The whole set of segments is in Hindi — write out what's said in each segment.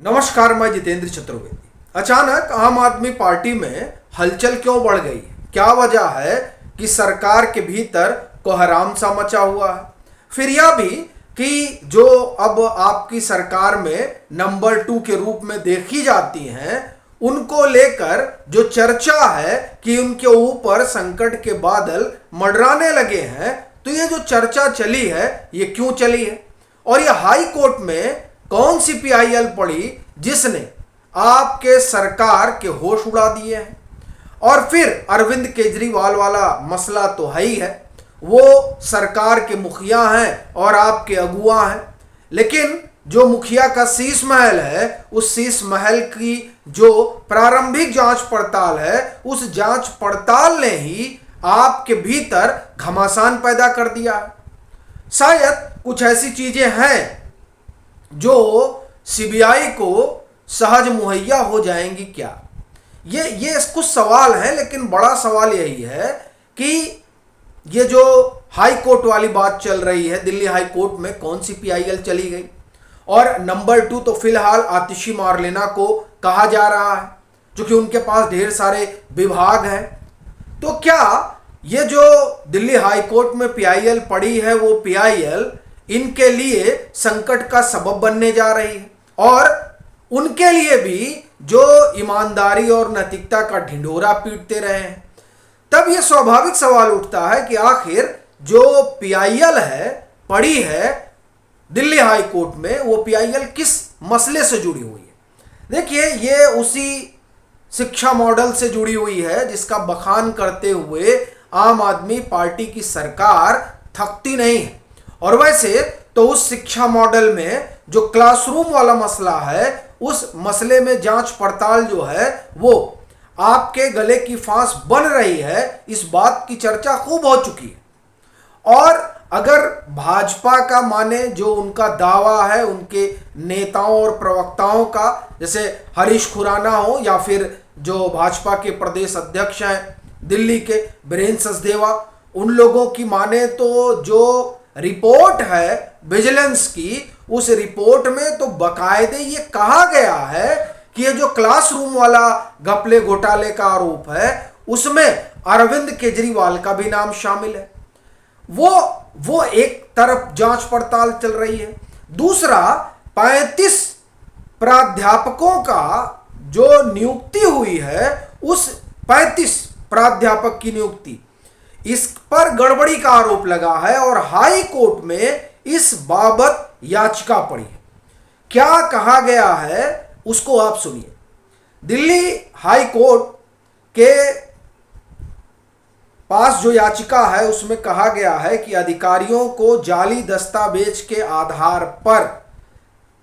नमस्कार, मैं जितेंद्र चतुर्वेदी। अचानक आम आदमी पार्टी में हलचल क्यों बढ़ गई? क्या वजह है कि सरकार के भीतर कोहराम सा मचा हुआ है? फिर यह भी कि जो अब आपकी सरकार में नंबर 2 के रूप में देखी जाती हैं, उनको लेकर जो चर्चा है कि उनके ऊपर संकट के बादल मंडराने लगे हैं, तो ये जो चर्चा चली है, ये क्यों चली है? और ये हाई कोर्ट में कौन सी पीआईएल पड़ी जिसने आपके सरकार के होश उड़ा दिए हैं? और फिर अरविंद केजरीवाल वाला मसला तो है ही है, वो सरकार के मुखिया हैं और आपके अगुआ हैं, लेकिन जो मुखिया का शीश महल है, उस शीश महल की जो प्रारंभिक जांच पड़ताल है, उस जांच पड़ताल ने ही आपके भीतर घमासान पैदा कर दिया है। शायद कुछ ऐसी चीजें हैं जो सीबीआई को सहज मुहैया हो जाएंगी क्या? ये कुछ सवाल है, लेकिन बड़ा सवाल यही है कि ये जो हाई कोर्ट वाली बात चल रही है, दिल्ली हाई कोर्ट में कौन सी पीआईएल चली गई, और नंबर 2 तो फिलहाल आतिशी मारलेना को कहा जा रहा है, जो कि उनके पास ढेर सारे विभाग हैं। तो क्या ये जो दिल्ली हाई कोर्ट में पीआईएल पड़ी है, वो पीआईएल इनके लिए संकट का सबब बनने जा रही है, और उनके लिए भी जो ईमानदारी और नैतिकता का ढिंढोरा पीटते रहे हैं? तब यह स्वाभाविक सवाल उठता है कि आखिर जो पीआईएल है, पड़ी है दिल्ली हाई कोर्ट में, वो पीआईएल किस मसले से जुड़ी हुई है? देखिए, ये उसी शिक्षा मॉडल से जुड़ी हुई है जिसका बखान करते हुए आम आदमी पार्टी की सरकार थकती नहीं है। और वैसे तो उस शिक्षा मॉडल में जो क्लासरूम वाला मसला है, उस मसले में जांच पड़ताल जो है वो आपके गले की फांस बन रही है, इस बात की चर्चा खूब हो चुकी है। और अगर भाजपा का माने जो उनका दावा है, उनके नेताओं और प्रवक्ताओं का, जैसे हरीश खुराना हो या फिर जो भाजपा के प्रदेश अध्यक्ष हैं दिल्ली के बीरेंद्र सचदेवा, उन लोगों की माने तो जो रिपोर्ट है विजिलेंस की, उस रिपोर्ट में तो बाकायदे ये कहा गया है कि ये जो क्लासरूम वाला घपले घोटाले का आरोप है, उसमें अरविंद केजरीवाल का भी नाम शामिल है। वो एक तरफ जांच पड़ताल चल रही है, दूसरा 35 प्राध्यापकों का जो नियुक्ति हुई है, उस 35 प्राध्यापक की नियुक्ति, इस पर गड़बड़ी का आरोप लगा है और हाई कोर्ट में इस बाबत याचिका पड़ी है। क्या कहा गया है उसको आप सुनिए। दिल्ली हाई कोर्ट के पास जो याचिका है, उसमें कहा गया है कि अधिकारियों को जाली दस्तावेज के आधार पर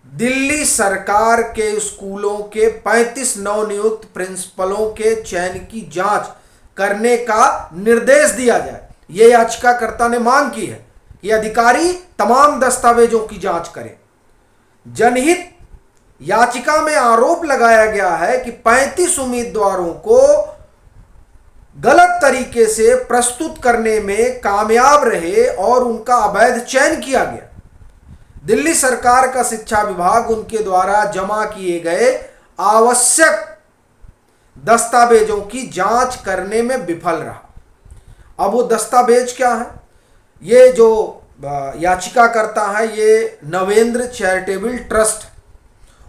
दिल्ली सरकार के स्कूलों के 35 नवनियुक्त प्रिंसिपलों के चयन की जांच करने का निर्देश दिया जाए। यह याचिकाकर्ता ने मांग की है कि अधिकारी तमाम दस्तावेजों की जांच करें। जनहित याचिका में आरोप लगाया गया है कि 35 उम्मीदवारों को गलत तरीके से प्रस्तुत करने में कामयाब रहे और उनका अवैध चयन किया गया। दिल्ली सरकार का शिक्षा विभाग उनके द्वारा जमा किए गए आवश्यक दस्तावेजों की जांच करने में विफल रहा। अब वो दस्तावेज क्या है? ये जो याचिका करता है, ये नवेंद्र चैरिटेबल ट्रस्ट,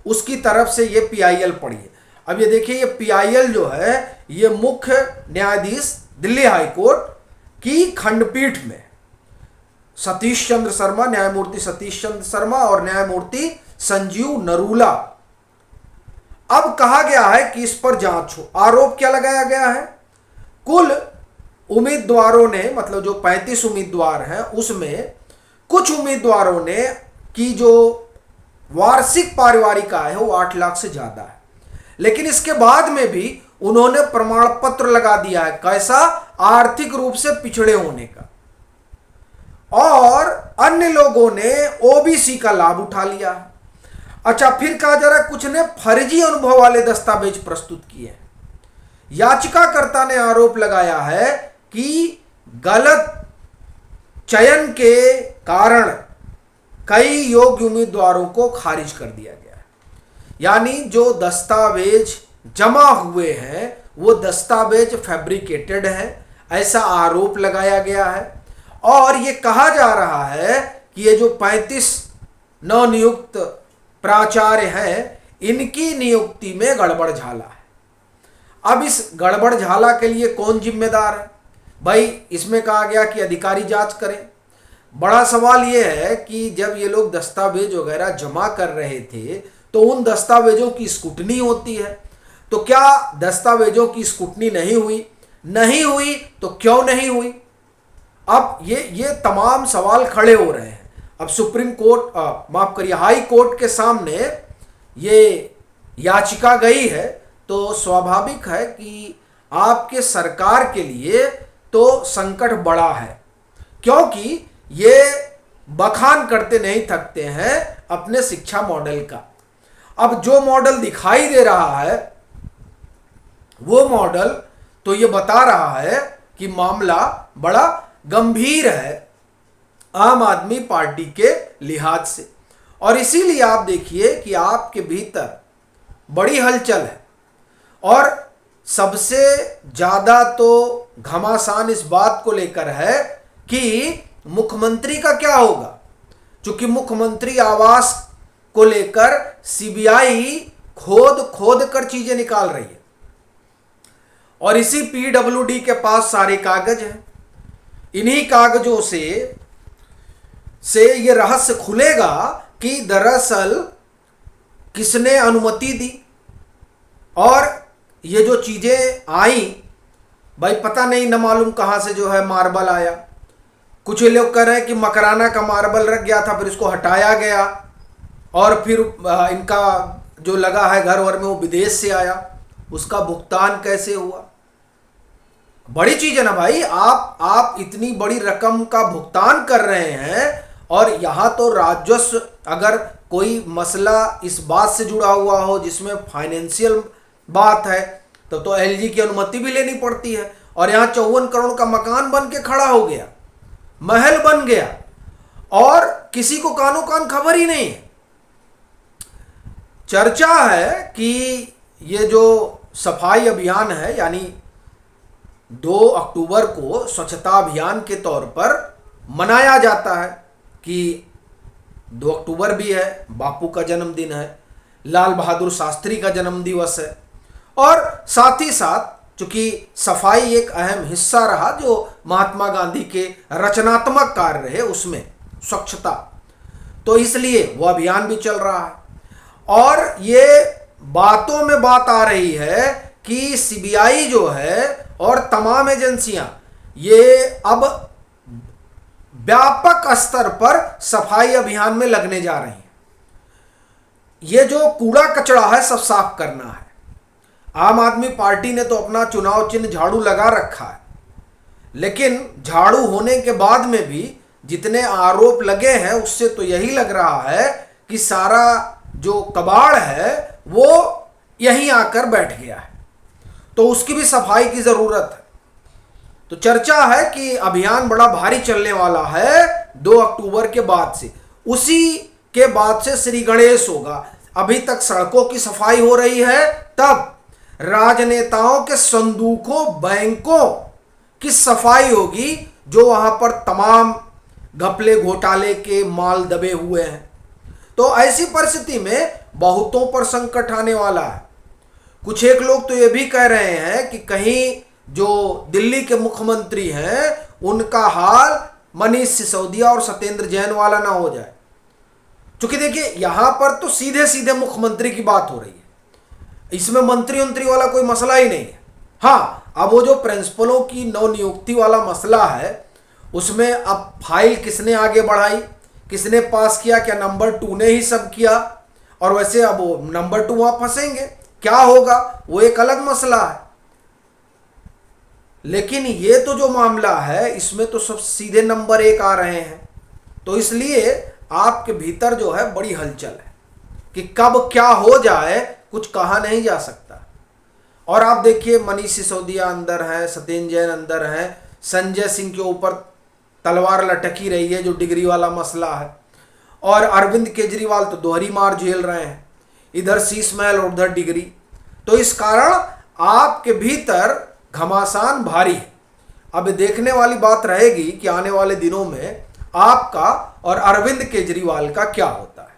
उसकी तरफ से ये पीआईएल पड़ी है। अब ये देखिए, ये पीआईएल जो है, ये मुख्य न्यायाधीश दिल्ली हाई कोर्ट की खंडपीठ में सतीश चंद्र शर्मा, न्यायमूर्ति सतीश चंद्र शर्मा और न्यायमूर्ति संजीव नरूला, अब कहा गया है कि इस पर जांच हो। आरोप क्या लगाया गया है? कुल उम्मीदवारों ने, मतलब जो 35 उम्मीदवार हैं, उसमें कुछ उम्मीदवारों ने की जो वार्षिक पारिवारिक आय है वो 8 लाख से ज्यादा है, लेकिन इसके बाद में भी उन्होंने प्रमाण पत्र लगा दिया है, कैसा? आर्थिक रूप से पिछड़े होने का। और अन्य लोगों ने ओबीसी का लाभ उठा लिया है। अच्छा, फिर कहा जा रहा है कुछ ने फर्जी अनुभव वाले दस्तावेज प्रस्तुत किए हैं। याचिकाकर्ता ने आरोप लगाया है कि गलत चयन के कारण कई योग्य उम्मीदवारों को खारिज कर दिया गया है। यानी जो दस्तावेज जमा हुए हैं वो दस्तावेज फैब्रिकेटेड है, ऐसा आरोप लगाया गया है। और ये कहा जा रहा है कि ये जो 35 नवनियुक्त प्राचार्य हैं इनकी नियुक्ति में गड़बड़ झाला है। अब इस गड़बड़ झाला के लिए कौन जिम्मेदार है? भाई इसमें कहा गया कि अधिकारी जांच करें। बड़ा सवाल यह है कि जब ये लोग दस्तावेज वगैरह जमा कर रहे थे तो उन दस्तावेजों की स्क्रूटनी होती है, तो क्या दस्तावेजों की स्क्रूटनी नहीं हुई? नहीं हुई तो क्यों नहीं हुई? अब ये तमाम सवाल खड़े हो रहे हैं। अब सुप्रीम कोर्ट माफ करिए हाई कोर्ट के सामने ये याचिका गई है, तो स्वाभाविक है कि आपके सरकार के लिए तो संकट बड़ा है, क्योंकि ये बखान करते नहीं थकते हैं अपने शिक्षा मॉडल का। अब जो मॉडल दिखाई दे रहा है वो मॉडल तो ये बता रहा है कि मामला बड़ा गंभीर है आम आदमी पार्टी के लिहाज से। और इसीलिए आप देखिए कि आपके भीतर बड़ी हलचल है। और सबसे ज्यादा तो घमासान इस बात को लेकर है कि मुख्यमंत्री का क्या होगा, क्योंकि मुख्यमंत्री आवास को लेकर सीबीआई खोद खोद कर चीजें निकाल रही है और इसी पीडब्ल्यूडी के पास सारे कागज हैं। इन्हीं कागजों से ये रहस्य खुलेगा कि दरअसल किसने अनुमति दी। और ये जो चीजें आई भाई पता नहीं न मालूम कहां से जो है मार्बल आया। कुछ लोग कह रहे हैं कि मकराना का मार्बल रख गया था, फिर इसको हटाया गया और फिर इनका जो लगा है घर वर में वो विदेश से आया, उसका भुगतान कैसे हुआ। बड़ी चीज है ना भाई, आप इतनी बड़ी रकम का भुगतान कर रहे हैं और यहां तो राजस्व, अगर कोई मसला इस बात से जुड़ा हुआ हो जिसमें फाइनेंशियल बात है तो एलजी की अनुमति भी लेनी पड़ती है। और यहां 54 करोड़ का मकान बन के खड़ा हो गया, महल बन गया और किसी को कानो कान खबर ही नहीं है। चर्चा है कि ये जो सफाई अभियान है, यानी 2 अक्टूबर को स्वच्छता अभियान के तौर पर मनाया जाता है कि 2 अक्टूबर भी है, बापू का जन्मदिन है, लाल बहादुर शास्त्री का जन्म दिवस है और साथ ही साथ चूंकि सफाई एक अहम हिस्सा रहा जो महात्मा गांधी के रचनात्मक कार्य रहे उसमें स्वच्छता, तो इसलिए वो अभियान भी चल रहा है। और ये बातों में बात आ रही है कि सीबीआई जो है और तमाम एजेंसियां ये अब व्यापक स्तर पर सफाई अभियान में लगने जा रही हैं। ये जो कूड़ा कचरा है सब साफ करना है। आम आदमी पार्टी ने तो अपना चुनाव चिन्ह झाड़ू लगा रखा है, लेकिन झाड़ू होने के बाद में भी जितने आरोप लगे हैं उससे तो यही लग रहा है कि सारा जो कबाड़ है वो यहीं आकर बैठ गया है, तो उसकी भी सफाई की जरूरत है। तो चर्चा है कि अभियान बड़ा भारी चलने वाला है 2 अक्टूबर के बाद से। उसी के बाद से श्री गणेश होगा। अभी तक सड़कों की सफाई हो रही है, तब राजनेताओं के संदूकों, बैंकों की सफाई होगी जो वहां पर तमाम घपले घोटाले के माल दबे हुए हैं। तो ऐसी परिस्थिति में बहुतों पर संकट आने वाला है। कुछ एक लोग तो ये भी कह रहे हैं कि कहीं जो दिल्ली के मुख्यमंत्री हैं उनका हाल मनीष सिसोदिया और सत्येंद्र जैन वाला ना हो जाए। क्योंकि देखिए यहां पर तो सीधे सीधे मुख्यमंत्री की बात हो रही है, इसमें मंत्री वाला कोई मसला ही नहीं है। हाँ, अब वो जो प्रिंसिपलों की नवनियुक्ति वाला मसला है उसमें अब फाइल किसने आगे बढ़ाई, किसने पास किया, क्या नंबर 2 ने ही सब किया, और वैसे अब वो नंबर 2 वहां फंसेंगे, क्या होगा वो एक अलग मसला है। लेकिन ये तो जो मामला है इसमें तो सब सीधे नंबर 1 आ रहे हैं। तो इसलिए आपके भीतर जो है बड़ी हलचल है कि कब क्या हो जाए कुछ कहा नहीं जा सकता। और आप देखिए मनीष सिसोदिया अंदर है, सत्येंद्र जैन अंदर है, संजय सिंह के ऊपर तलवार लटकी रही है जो डिग्री वाला मसला है, और अरविंद केजरीवाल तो दोहरी मार झेल रहे हैं। इधर शीश महल और उधर डिग्री। तो इस कारण आपके भीतर घमासान भारी है। अब देखने वाली बात रहेगी कि आने वाले दिनों में आपका और अरविंद केजरीवाल का क्या होता है।